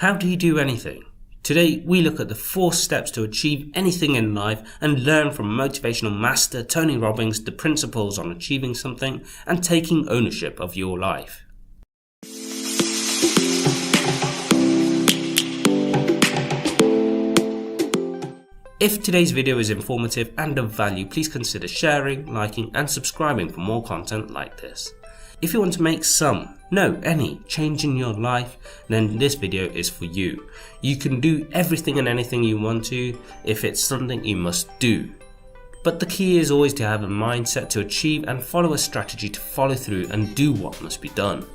How do you do anything? Today we look at the 4 steps to achieve anything in life and learn from motivational master Tony Robbins the principles on achieving something and taking ownership of your life. If today's video is informative and of value, please consider sharing, liking and subscribing for more content like this. If you want to make any change in your life, then this video is for you. You can do everything and anything you want to if it's something you must do. But the key is always to have a mindset to achieve and follow a strategy to follow through and do what must be done.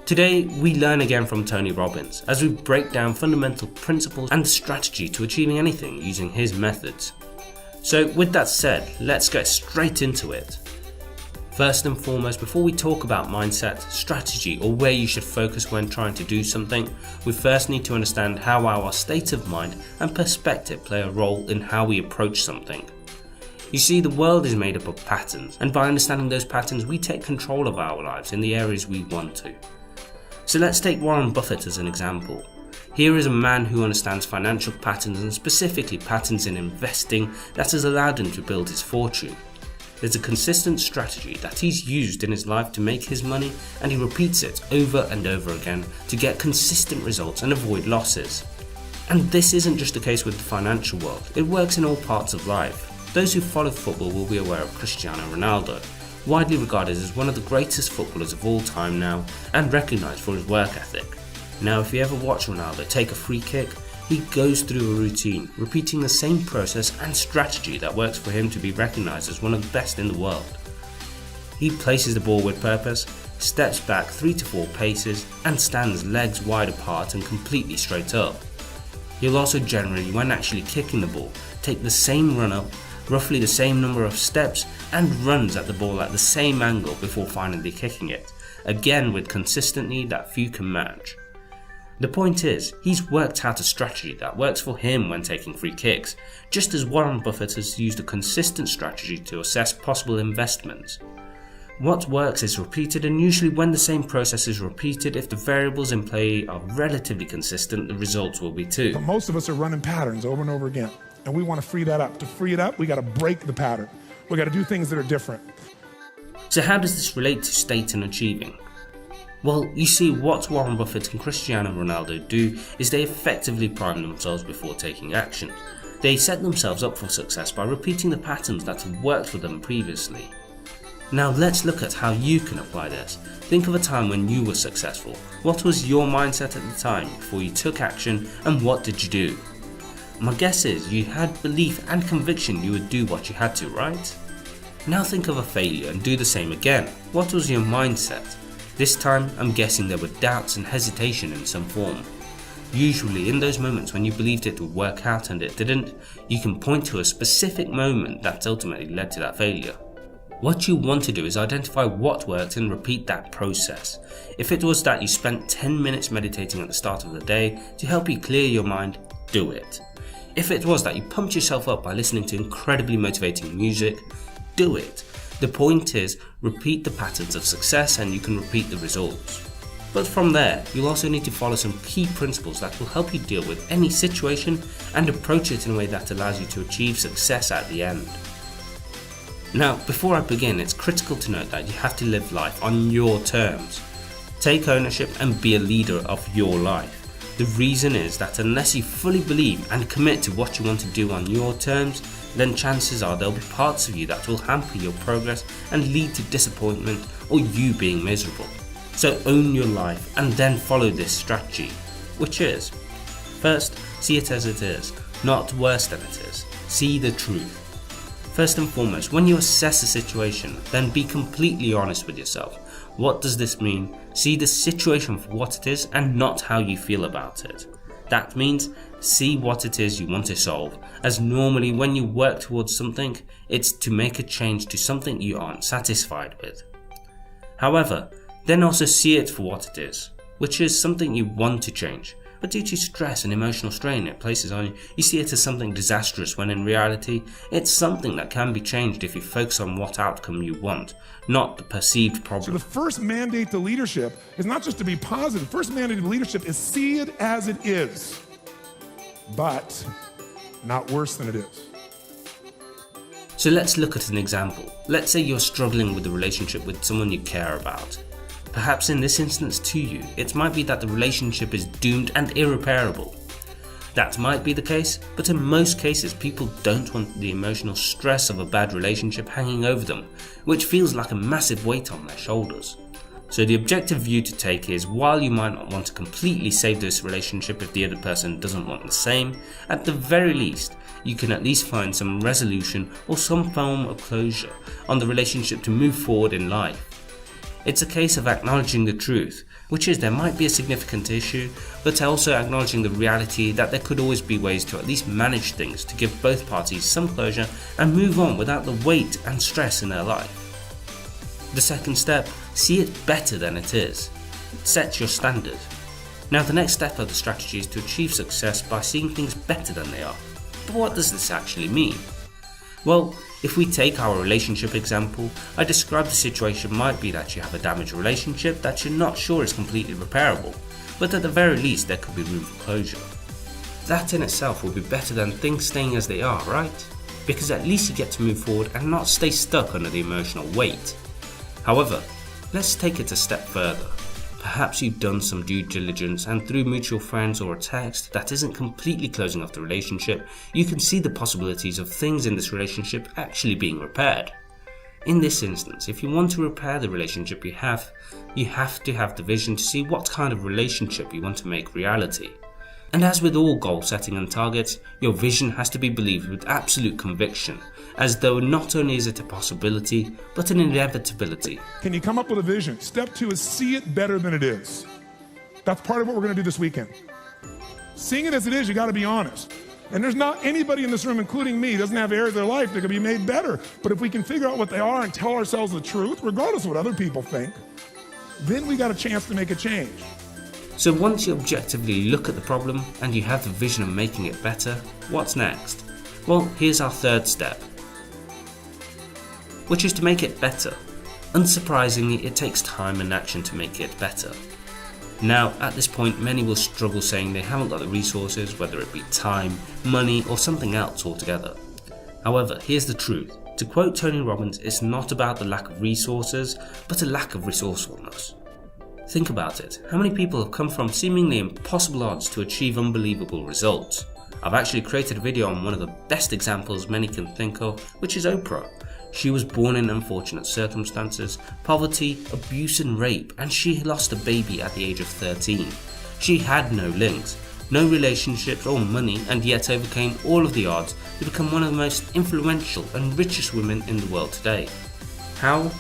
Today we learn again from Tony Robbins as we break down fundamental principles and the strategy to achieving anything using his methods. So with that said, let's get straight into it. First and foremost, before we talk about mindset, strategy or where you should focus when trying to do something, we first need to understand how our state of mind and perspective play a role in how we approach something. You see, the world is made up of patterns, and by understanding those patterns we take control of our lives in the areas we want to. So let's take Warren Buffett as an example. Here is a man who understands financial patterns and specifically patterns in investing that has allowed him to build his fortune. There's a consistent strategy that he's used in his life to make his money, and he repeats it over and over again to get consistent results and avoid losses. And this isn't just the case with the financial world, it works in all parts of life. Those who follow football will be aware of Cristiano Ronaldo, widely regarded as one of the greatest footballers of all time now and recognised for his work ethic. Now if you ever watch Ronaldo take a free kick, he goes through a routine, repeating the same process and strategy that works for him to be recognised as one of the best in the world. He places the ball with purpose, steps back 3 to 4 paces and stands legs wide apart and completely straight up. He'll also generally, when actually kicking the ball, take the same run up, roughly the same number of steps and runs at the ball at the same angle before finally kicking it, again with consistency that few can match. The point is, he's worked out a strategy that works for him when taking free kicks, just as Warren Buffett has used a consistent strategy to assess possible investments. What works is repeated, and usually when the same process is repeated, if the variables in play are relatively consistent, the results will be too. But most of us are running patterns over and over again, and we want to free that up. To free it up, we got to break the pattern. We got to do things that are different. So how does this relate to state and achieving? Well, you see, what Warren Buffett and Cristiano Ronaldo do is they effectively prime themselves before taking action. They set themselves up for success by repeating the patterns that have worked for them previously. Now let's look at how you can apply this. Think of a time when you were successful. What was your mindset at the time before you took action, and what did you do? My guess is you had belief and conviction you would do what you had to, right? Now think of a failure and do the same again. What was your mindset? This time, I'm guessing there were doubts and hesitation in some form. Usually, in those moments when you believed it would work out and it didn't, you can point to a specific moment that ultimately led to that failure. What you want to do is identify what worked and repeat that process. If it was that you spent 10 minutes meditating at the start of the day to help you clear your mind, do it. If it was that you pumped yourself up by listening to incredibly motivating music, do it. The point is, repeat the patterns of success and you can repeat the results. But from there, you'll also need to follow some key principles that will help you deal with any situation and approach it in a way that allows you to achieve success at the end. Now, before I begin, it's critical to note that you have to live life on your terms. Take ownership and be a leader of your life. The reason is that unless you fully believe and commit to what you want to do on your terms, then chances are there'll be parts of you that will hamper your progress and lead to disappointment or you being miserable. So own your life and then follow this strategy, which is: first, see it as it is, not worse than it is. See the truth. First and foremost, when you assess a situation, then be completely honest with yourself. What does this mean? See the situation for what it is and not how you feel about it. That means see what it is you want to solve, as normally when you work towards something, it's to make a change to something you aren't satisfied with. However, then also see it for what it is, which is something you want to change. but due to stress and emotional strain it places on you, you see it as something disastrous when in reality, it's something that can be changed if you focus on what outcome you want, not the perceived problem. So the first mandate to leadership is not just to be positive. The first mandate to leadership is see it as it is, but not worse than it is. So let's look at an example. Let's say you're struggling with a relationship with someone you care about. Perhaps in this instance to you, it might be that the relationship is doomed and irreparable. That might be the case, but in most cases people don't want the emotional stress of a bad relationship hanging over them, which feels like a massive weight on their shoulders. So the objective view to take is, while you might not want to completely save this relationship if the other person doesn't want the same, at the very least, you can at least find some resolution or some form of closure on the relationship to move forward in life. It's a case of acknowledging the truth, which is there might be a significant issue, but also acknowledging the reality that there could always be ways to at least manage things to give both parties some closure and move on without the weight and stress in their life. The second step, see it better than it is. Set your standard. Now the next step of the strategy is to achieve success by seeing things better than they are. But what does this actually mean? Well, if we take our relationship example, I described the situation might be that you have a damaged relationship that you're not sure is completely repairable, but at the very least there could be room for closure. That in itself will be better than things staying as they are, right? Because at least you get to move forward and not stay stuck under the emotional weight. However, let's take it a step further. Perhaps you've done some due diligence and through mutual friends or a text that isn't completely closing off the relationship, you can see the possibilities of things in this relationship actually being repaired. In this instance, if you want to repair the relationship you have to have the vision to see what kind of relationship you want to make reality. And as with all goal setting and targets, your vision has to be believed with absolute conviction, as though not only is it a possibility, but an inevitability. Can you come up with a vision? Step 2 is see it better than it is. That's part of what we're going to do this weekend. Seeing it as it is, you got to be honest. And there's not anybody in this room, including me, doesn't have areas of their life that can be made better. But if we can figure out what they are and tell ourselves the truth, regardless of what other people think, then we got a chance to make a change. So once you objectively look at the problem and you have the vision of making it better, what's next? Well, here's our third step, which is to make it better. Unsurprisingly, it takes time and action to make it better. Now, at this point, many will struggle saying they haven't got the resources, whether it be time, money, or something else altogether. However, here's the truth. To quote Tony Robbins, it's not about the lack of resources, but a lack of resourcefulness. Think about it. How many people have come from seemingly impossible odds to achieve unbelievable results? I've actually created a video on one of the best examples many can think of, which is Oprah. She was born in unfortunate circumstances, poverty, abuse and rape, and she lost a baby at the age of 13. She had no links, no relationships or money, and yet overcame all of the odds to become one of the most influential and richest women in the world today. How?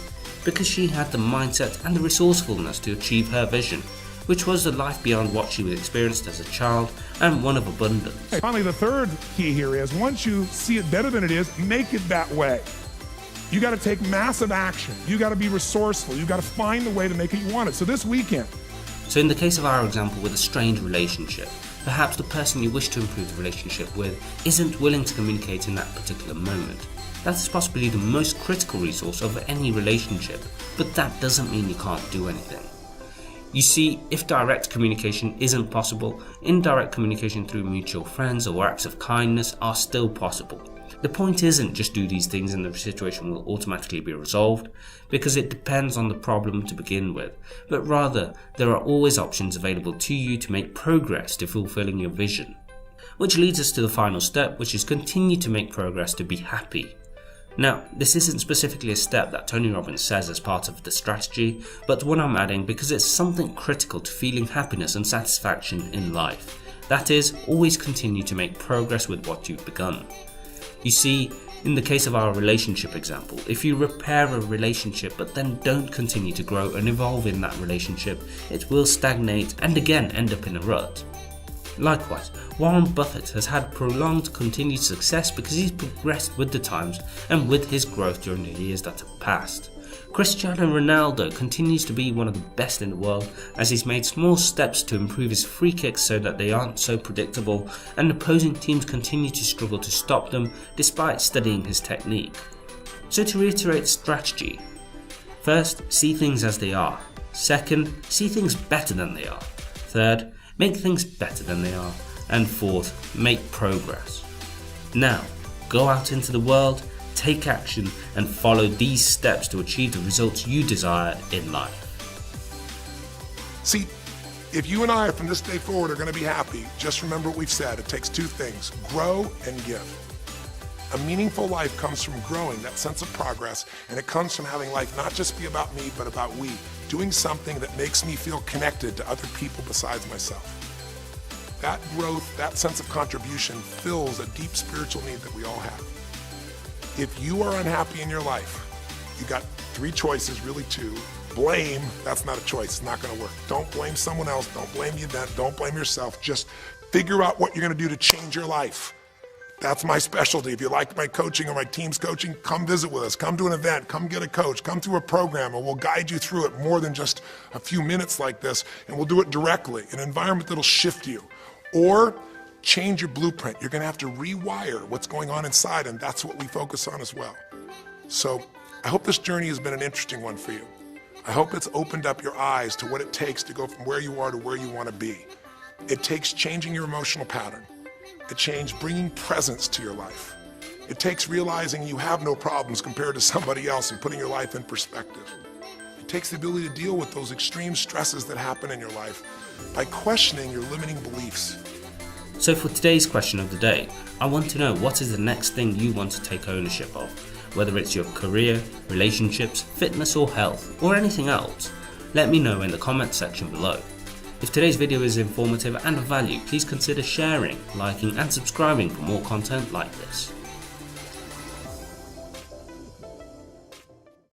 Because she had the mindset and the resourcefulness to achieve her vision, which was a life beyond what she experienced as a child and one of abundance. Finally, the third key here is once you see it better than it is, make it that way. You got to take massive action. You got to be resourceful. You got to find the way to make it you want it. So this weekend. So in the case of our example with a strained relationship, perhaps the person you wish to improve the relationship with isn't willing to communicate in that particular moment. That is possibly the most critical resource of any relationship, but that doesn't mean you can't do anything. You see, if direct communication isn't possible, indirect communication through mutual friends or acts of kindness are still possible. The point isn't just do these things and the situation will automatically be resolved, because it depends on the problem to begin with, but rather there are always options available to you to make progress to fulfilling your vision. Which leads us to the final step, which is continue to make progress to be happy. Now, this isn't specifically a step that Tony Robbins says as part of the strategy, but one I'm adding because it's something critical to feeling happiness and satisfaction in life. That is, always continue to make progress with what you've begun. You see, in the case of our relationship example, if you repair a relationship but then don't continue to grow and evolve in that relationship, it will stagnate and again end up in a rut. Likewise, Warren Buffett has had prolonged continued success because he's progressed with the times and with his growth during the years that have passed. Cristiano Ronaldo continues to be one of the best in the world as he's made small steps to improve his free kicks so that they aren't so predictable, and opposing teams continue to struggle to stop them despite studying his technique. So to reiterate the strategy: first, see things as they are. Second, see things better than they are. Third, make things better than they are. And fourth, make progress. Now, go out into the world, take action, and follow these steps to achieve the results you desire in life. See, if you and I from this day forward are going to be happy, just remember what we've said. It takes two things: grow and give. A meaningful life comes from growing, that sense of progress, and it comes from having life not just be about me, but about we, doing something that makes me feel connected to other people besides myself. That growth, that sense of contribution fills a deep spiritual need that we all have. If you are unhappy in your life, you got three choices, really two. Blame, that's not a choice, it's not gonna work. Don't blame someone else, don't blame the event, don't blame yourself. Just figure out what you're gonna do to change your life. That's my specialty. If you like my coaching or my team's coaching, come visit with us. Come to an event, come get a coach, come through a program, and we'll guide you through it more than just a few minutes like this, and we'll do it directly, in an environment that'll shift you. Or change your blueprint. You're gonna have to rewire what's going on inside, and that's what we focus on as well. So I hope this journey has been an interesting one for you. I hope it's opened up your eyes to what it takes to go from where you are to where you wanna be. It takes changing your emotional pattern. It takes bringing presence to your life. It takes realizing you have no problems compared to somebody else and putting your life in perspective. It takes the ability to deal with those extreme stresses that happen in your life by questioning your limiting beliefs. So for today's question of the day, I want to know, what is the next thing you want to take ownership of? Whether it's your career, relationships, fitness or health, or anything else. Let me know in the comment section below. If today's video is informative and of value, please consider sharing, liking and subscribing for more content like this.